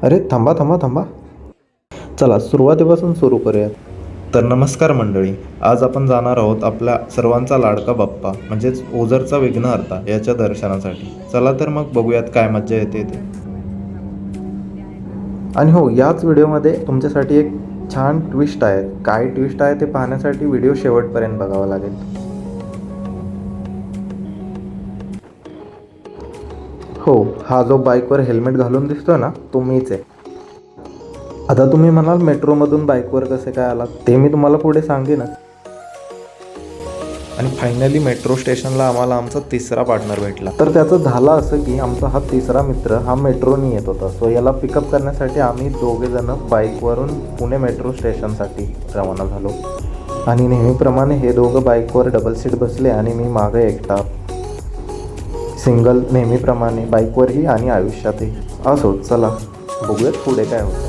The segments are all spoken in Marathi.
अरे थांबा थांबा थांबा. चला सुरुवातीपासून सुरू करूयात. तर नमस्कार मंडळी, आज आपण जाणार आहोत आपल्या सर्वांचा लाडका बाप्पा म्हणजेच ओझरचा विघ्नहर्ता याच्या दर्शनासाठी. चला तर मग बघूयात काय मज्जा येते ते. आणि हो, याच व्हिडिओमध्ये तुमच्यासाठी एक छान ट्विस्ट आहे. काय ट्विस्ट आहे ते पाहण्यासाठी व्हिडिओ शेवटपर्यंत बघावा लागेल. हो, हा जो बाईकवर हेल्मेट घालून दिसतोय ना, तो मीच आहे. आता तुम्ही म्हणाल मेट्रोमधून बाईकवर कसे काय आलात, ते मी तुम्हाला पुढे सांगेनच. आणि फायनली मेट्रो स्टेशनला आम्हाला आमचा तिसरा पार्टनर भेटला. तर त्याचं झालं असं की आमचा हा तिसरा मित्र हा मेट्रोनी येत होता. सो याला पिकअप करण्यासाठी आम्ही दोघेजण बाईकवरून पुणे मेट्रो स्टेशनसाठी रवाना झालो. आणि नेहमीप्रमाणे हे दोघं बाईकवर डबल सीट बसले आणि मी मागे एकटा सिंगल, नेहमीप्रमाणे बाईकवरही आणि आयुष्यातही. असो, चला बघूयात पुढे काय होतं.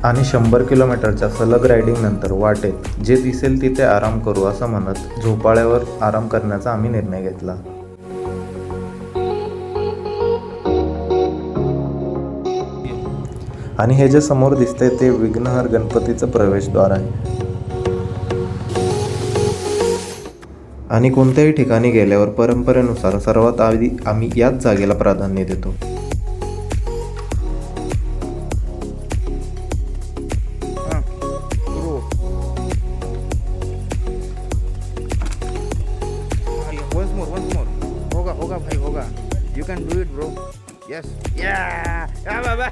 आणि 100 किलोमीटरच्या सलग रायडिंगनंतर वाटेत जे दिसेल तिथे आराम करू असं म्हणत झोपाळ्यावर आराम करण्याचा आम्ही निर्णय घेतला. आणि हे जे समोर दिसतंय ते विघ्नहर गणपतीचं प्रवेशद्वार आहे. आणि कोणत्याही ठिकाणी गेल्यावर परंपरेनुसार सर्वात आधी आम्ही याच जागेला प्राधान्य देतो. once more. होगा भाई होगा. You can do it, bro. Yes. Yeah. Yeah, baba.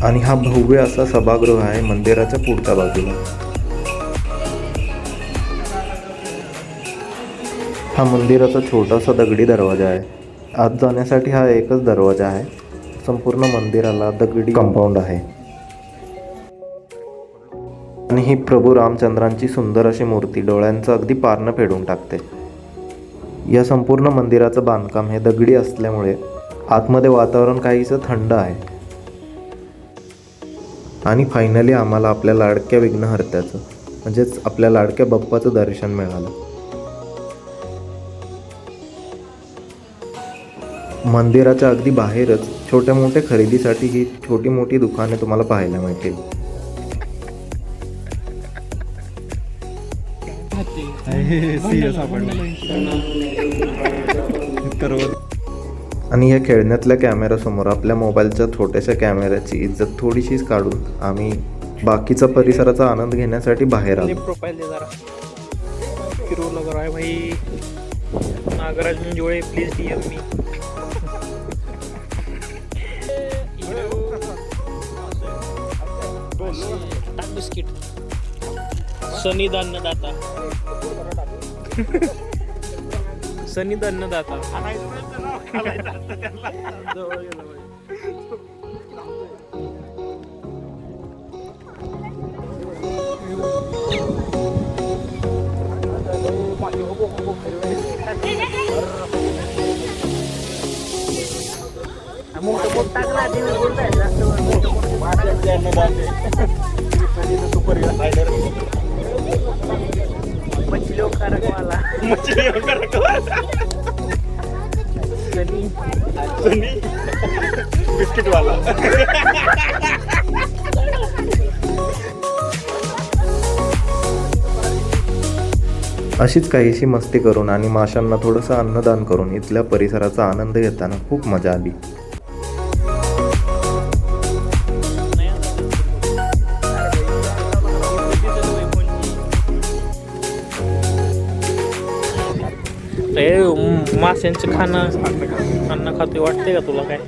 आणि हा भव्य असा सभागृह आहे मंदिराच्या पुढच्या बाजूला. हा मंदिराचा छोटासा दगडी दरवाजा आहे. आत जाण्यासाठी हा एकच दरवाजा आहे. संपूर्ण मंदिराला दगडी कंपाऊंड आहे. आणि ही प्रभू रामचंद्रांची सुंदर अशी मूर्ती डोळ्यांचं अगदी पारणं फेडून टाकते. या संपूर्ण मंदिराचं बांधकाम हे दगडी असल्यामुळे आतमध्ये वातावरण काहीसं थंड आहे. आणि फायनली आम्हाला आपल्या लाडक्या विघ्नहर्त्याचं म्हणजेच आपल्या लाडक्या बाप्पाचं दर्शन मिळालं. मंदिराच्या अगदी बाहेरच छोट्या मोठ्या खरेदीसाठी ही छोटी मोठी दुकाने तुम्हाला पाहायला मिळतील. आणि या खेळण्यातल्या कॅमेऱ्यासमोर आपल्या मोबाईलच्या छोट्याशा कॅमेऱ्याची इज्जत थोडीशीच काढून आम्ही बाकीचा परिसराचा आनंद घेण्यासाठी बाहेर आलो. प्रोफाइल दे जरा फिरू लग रहा है भाई. Nagraj Manjule please DM me. टाक बिस्किट. सनी अन्नदाता. सनी अन्नदाता. मछलियों का रखवाला. सनी बिस्किट वाला. अशीच काहीशी मस्ती करून आणि माशांना थोडंसं अन्नदान करून इथल्या परिसराचा आनंद घेताना खूप मजा आली. माशांचं खाणं अन्न खातोय वाटते का तुला काय?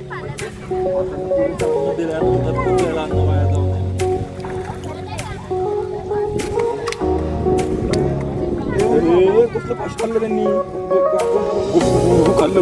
त्यांनी खाल्लं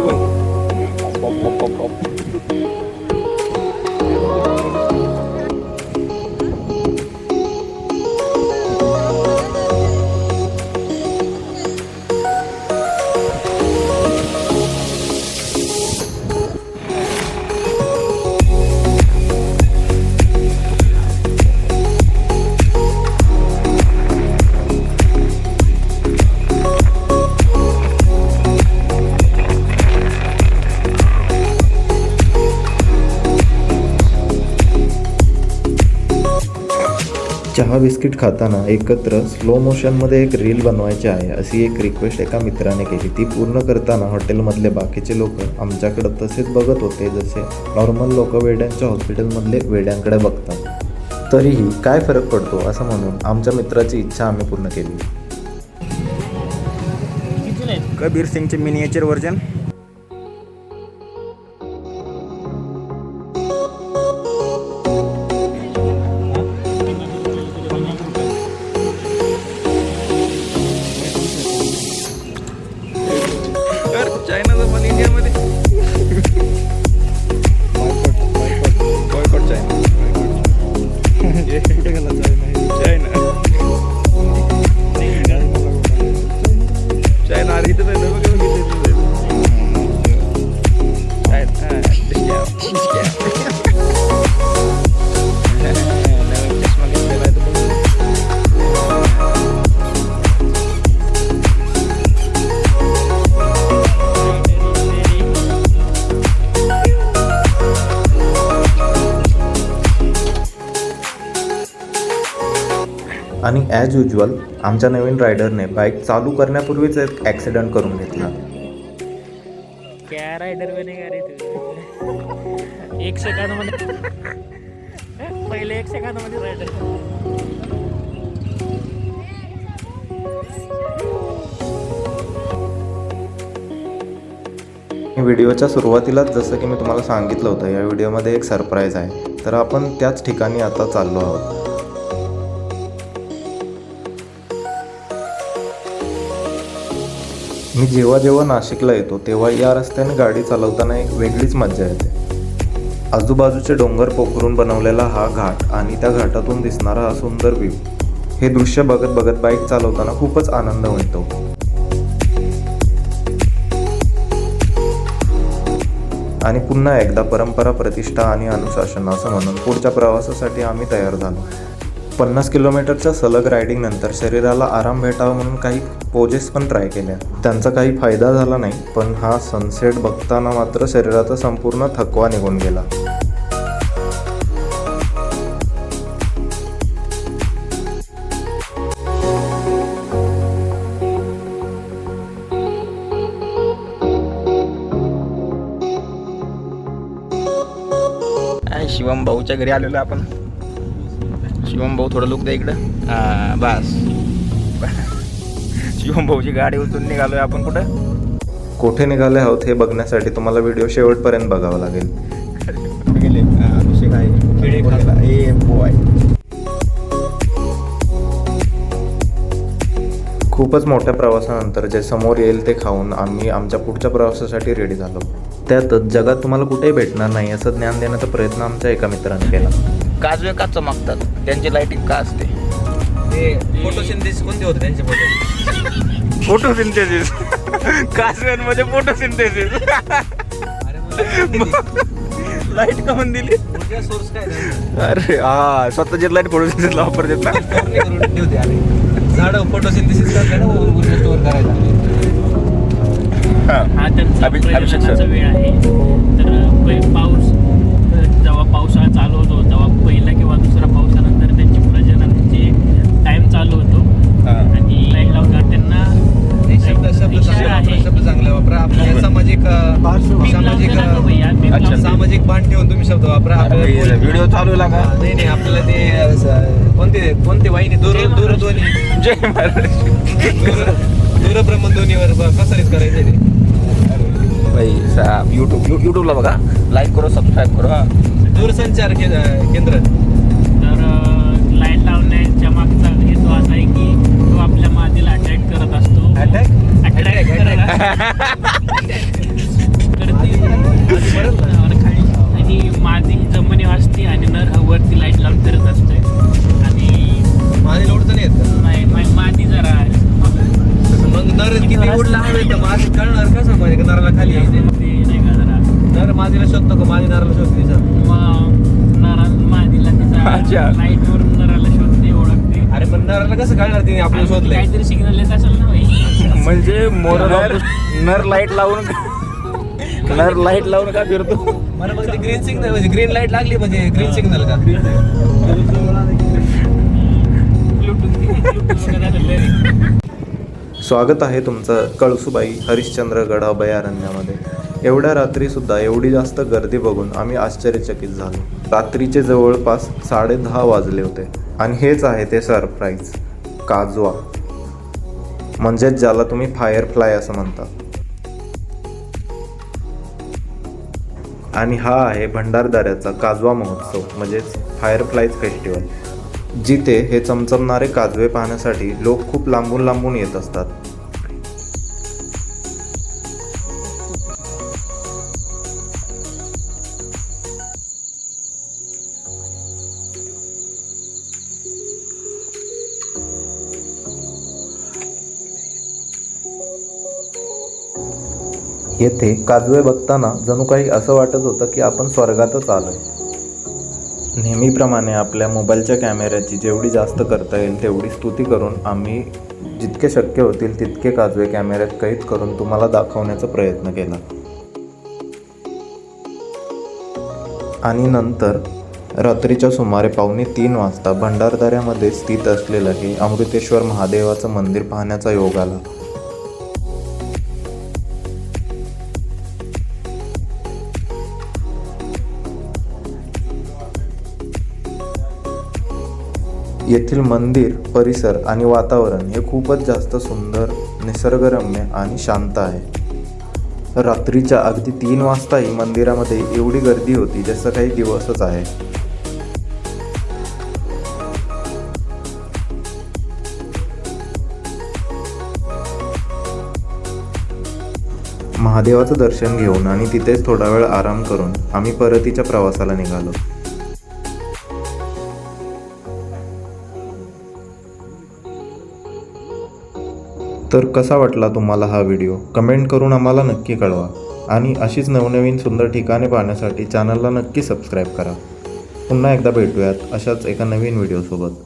चहा बिस्किट खाताना एकत्र स्लो मोशनमध्ये एक रील बनवायची आहे अशी एक रिक्वेस्ट एका मित्राने केली. ती पूर्ण करताना हॉटेलमधले बाकीचे लोक आमच्याकडं तसेच बघत होते जसे नॉर्मल लोक वेड्यांच्या हॉस्पिटलमधले वेड्यांकडे बघतात. तरीही काय फरक पडतो असं म्हणून आमच्या मित्राची इच्छा आम्ही पूर्ण केली. कबीर सिंगचे मिनिएचर व्हर्जन. चायनाचा माल इंडियामध्ये. Boycott China. चायना आधी तर आणि ॲज युजल आमच्या नवीन रायडरने बाईक चालू करण्यापूर्वीच एक ॲक्सिडेंट करून घेतला. क्या रायडर बनेगा रे तू. 1 सेकंदामध्ये पहिले 1 सेकंदामध्ये रायडर. व्हिडिओच्या सुरुवातीलाच जसं की मी तुम्हाला सांगितलं होतं या व्हिडिओमध्ये एक सरप्राईज आहे. तर आपण त्याच ठिकाणी आता चाललो आहोत. मी जेव्हा नाशिकला येतो तेव्हा या रस्त्याने गाडी चालवताना एक वेगळीच मजा येते. आजूबाजूचे डोंगर पोखरून बनवलेला हा घाट आणि त्या घाटातून दिसणारा हा सुंदर व्ह्यू, हे दृश्य बघत बघत बाईक चालवताना खूपच आनंद मिळतो. आणि पुन्हा एकदा परंपरा, प्रतिष्ठा आणि अनुशासन असं म्हणून पुढच्या प्रवासासाठी आम्ही तयार झालो. 50 किलोमीटरच्या सलग रायडिंग नंतर शरीराला आराम भेटावा म्हणून काही पोजेस पण ट्राय केल्या. त्यांचा काही फायदा झाला नाही, पण हा सनसेट बघताना मात्र शरीराचा संपूर्ण थकवा निघून गेला. शिवम भाऊच्या घरी आलेलो आपण. शिवम भाऊ थोडं लुक द्या इकडं. हां बस. शिवम भाऊची गाडी उचलून निघालोय आपण. कुठे निघाले आहोत हे बघण्यासाठी तुम्हाला व्हिडिओ शेवटपर्यंत बघावा लागेल. गेले अभिषेक आहे. खूपच मोठ्या प्रवासानंतर जे समोर येईल ते खाऊन आम्ही आमच्या पुढच्या प्रवासासाठी रेडी झालो. त्यातच जगात तुम्हाला कुठेही भेटणार नाही असं ज्ञान देण्याचा प्रयत्न आमच्या एका मित्राने केला. काजवे का चमकतात, त्यांची लाइटिंग का असते? ते फोटोसिंथेसिस कोणते होते त्यांचे फोटो? फोटोसिंथेसिस. काजव्यांमध्ये फोटोसिंथेसिस. लाईट का म्हणून दिली? सोर्स काय? अरे हा, स्वतःची लाईट फोटोसिंथेसिस वापरतात ना. झाडं फोटोसिंथेसिस करतात ना, ऊर्जा स्टोअर करायला. हा त्यांचा प्रजननाचा वेळ आहे. तर पाऊस जेव्हा पावसाळा चालू होतो तेव्हा पहिला किंवा दुसरा पावसानंतर त्यांची प्रजननाची टाइम चालू होतो. आणि लाईट लावणार त्यांना शब्द चांगला वापरा. आपल्या सामाजिक सामाजिक बांध ठेवून तुम्ही शब्द वापरा. व्हिडिओ चालू लागा. नाही आपल्याला ते कोणते वाहिनी दूरध्वनी जय महाराज दूरभ्रमणध्वनीवर प्रसारित करायचे ते भाई साहेब. युट्यूबला बघा, लाईक करो, सबस्क्राईब करो. दूरसंचार केंद्र. तर लाईट लावण्याच्या मागचा हेतू असा आहे की तो आपल्या मादीला अट्रॅक्ट करत असतो. अट्रॅक्ट आणि मादी जमिनी वाजते आणि नर वरती लाईट लावून करत असते. आणि मादी लोडतं नाही, मादी जरा मग नर किती उडला हवे तर मादी कळणार कसं माहिती का नराला खाली यायचे नाही का जरा. नर मादीला शोधतो का मादी नराला शोधते? मग नरा मादीला तिचा लाईट वरून नराला शोधते, ओळखते. अरे पण नराला कसं कळणार तिने आपल्याला शोधलंय? काहीतरी सिग्नल येत असेल ना भाई. म्हणजे नर लाईट लावून का फिरतो? मला मग ग्रीन सिग्नल म्हणजे ग्रीन लाईट लागली म्हणजे ग्रीन सिग्नल का? स्वागत आहे तुमचं कळसुबाई हरिश्चंद्रगड अभयारण्यामध्ये. एवढ्या रात्रीसुद्धा एवढी जास्त गर्दी बघून आम्ही आश्चर्यचकित झालो. रात्रीचे जवळपास 10:30 वाजले होते आणि हेच आहे ते सरप्राईज, काजवा, म्हणजेच ज्याला तुम्ही फायरफ्लाय असं म्हणता. आणि हा आहे भंडारदऱ्याचा काजवा महोत्सव, म्हणजेच फायरफ्लायज फेस्टिवल, जिथे हे चमचमणारे काजवे पाहण्यासाठी लोक खूप लांबून लांबून येत असतात. येथे काजवे बघताना जणू काही असं वाटत होतं की आपण स्वर्गातच आलोय. नेहमीप्रमाणे आपल्या मोबाईलच्या कॅमेऱ्याची जेवढी जास्त करता येईल तेवढी स्तुती करून आम्ही जितके शक्य होतील तितके काजवे कॅमेऱ्यात कैद करून तुम्हाला दाखवण्याचा प्रयत्न केला. आणि नंतर रात्रीच्या सुमारे 2:45 वाजता भंडारदऱ्यामध्ये स्थित असलेलं हे अमृतेश्वर महादेवाचं मंदिर पाहण्याचा योग आला. येथील मंदिर, परिसर आणि वातावरण हे खूपच जास्त सुंदर, निसर्गरम्य आणि शांत आहे. रात्रीच्या अगदी 3 वाजताही मंदिरामध्ये एवढी गर्दी होती जसं काही दिवसच आहे. महादेवाचं दर्शन घेऊन आणि तिथेच थोडा वेळ आराम करून आम्ही परतीच्या प्रवासाला निघालो. तर कसा वाटला तुम्हाला हा व्हिडिओ? कमेंट करून आम्हाला नक्की कळवा आणि अशीच नवनवीन सुंदर ठिकाणे पाहण्यासाठी चॅनलला नक्की सबस्क्राईब करा. पुन्हा एकदा भेटूयात अशाच एका नवीन व्हिडिओसोबत.